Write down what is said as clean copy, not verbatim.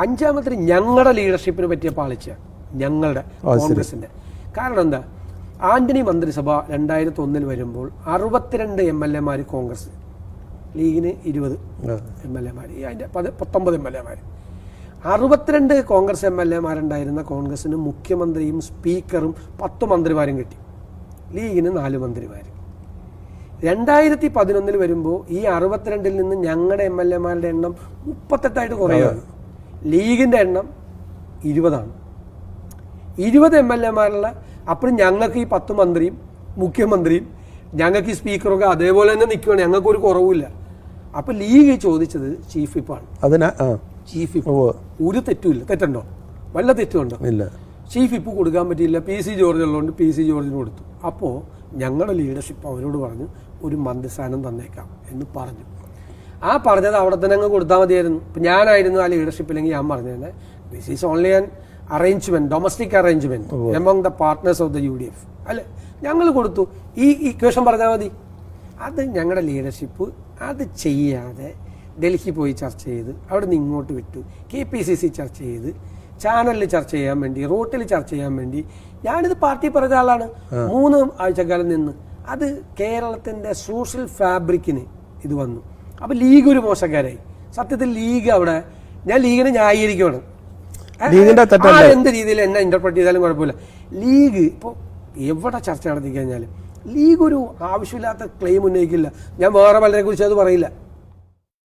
അഞ്ചാമത്തെ ഞങ്ങളുടെ ലീഡർഷിപ്പിനെ പറ്റിയ പാളിച്ച, ഞങ്ങളുടെ കോൺഗ്രസിന്റെ. കാരണം എന്താ, ആന്റണി മന്ത്രിസഭ 2001 വരുമ്പോൾ 62 MLA കോൺഗ്രസ്, ലീഗിന് 20 MLA, അതിന്റെ 19 MLA. 62 കോൺഗ്രസ് MLA കോൺഗ്രസിന് മുഖ്യമന്ത്രിയും സ്പീക്കറും 10 മന്ത്രിമാരും കിട്ടി. ലീഗിന് 4 മന്ത്രിമാർ. 2011 വരുമ്പോൾ ഈ 62 നിന്ന് ഞങ്ങളുടെ MLA എണ്ണം 38 കുറയുകയാണ്. ലീഗിന്റെ എണ്ണം 20. 20 MLA. അപ്പോൾ ഞങ്ങൾക്ക് ഈ 10 മന്ത്രിയും മുഖ്യമന്ത്രിയും ഞങ്ങൾക്ക് ഈ സ്പീക്കറൊക്കെ അതേപോലെ തന്നെ നിൽക്കുകയാണ്, ഞങ്ങൾക്ക് ഒരു കുറവില്ല. അപ്പൊ ലീഗ് ചോദിച്ചത് ചീഫ് വിപ്പാണ്. ചീഫ് വിപ്പ് ഒരു തെറ്റുമില്ല. തെറ്റുണ്ടോ? വല്ല തെറ്റുണ്ടോ? ഇല്ല. ചീഫ് വിപ്പ് കൊടുക്കാൻ പറ്റിയില്ല. PC ജോർജ് ഉള്ളതുകൊണ്ട് PC ജോർജിന് കൊടുത്തു. അപ്പോൾ ഞങ്ങളുടെ ലീഡർഷിപ്പ് അവരോട് പറഞ്ഞു ഒരു മന്ത്രിസ്ഥാനം തന്നേക്കാം എന്ന് പറഞ്ഞു. ആ പറഞ്ഞത് അവിടെ തന്നെ അങ്ങ് കൊടുത്താൽ മതിയായിരുന്നു. ഇപ്പം ഞാനായിരുന്നു ആ ലീഡർഷിപ്പില്ലെങ്കിൽ ഞാൻ പറഞ്ഞു തന്നെ this is only an arrangement, domestic arrangement among the partners of the UDF അല്ലെ, ഞങ്ങൾ കൊടുത്തു. ഈ ഇക്വേഷൻ പറഞ്ഞാൽ മതി. അത് ഞങ്ങളുടെ ലീഡർഷിപ്പ് അത് ചെയ്യാതെ ഡൽഹി പോയി ചർച്ച ചെയ്ത് അവിടെ നിന്ന് ഇങ്ങോട്ട് വിട്ടു, KPCC ചർച്ച ചെയ്ത്, ചാനലിൽ ചർച്ച ചെയ്യാൻ വേണ്ടി, റോട്ടിൽ ചർച്ച ചെയ്യാൻ വേണ്ടി. ഞാനിത് പാർട്ടി പറഞ്ഞ ആളാണ്. 3 ആഴ്ചക്കാലം നിന്ന് അത് കേരളത്തിന്റെ സോഷ്യൽ ഫാബ്രിക്കിന് ഇത് വന്നു. അപ്പൊ ലീഗ് ഒരു മോശക്കാരായി. സത്യത്തിൽ ലീഗ് അവിടെ, ഞാൻ ലീഗിനെ ന്യായീകരിക്കുകയാണ്. എന്ത് രീതിയിൽ എന്നെ ഇന്റർപ്രറ്റ് ചെയ്താലും കുഴപ്പമില്ല. ലീഗ് ഇപ്പോൾ എവിടെ ചർച്ച നടത്തി കഴിഞ്ഞാലും ലീഗ് ഒരു ആവശ്യമില്ലാത്ത ക്ലെയിം ഉന്നയിക്കില്ല. ഞാൻ വേറെ പലരെ കുറിച്ച് അത് പറയില്ല.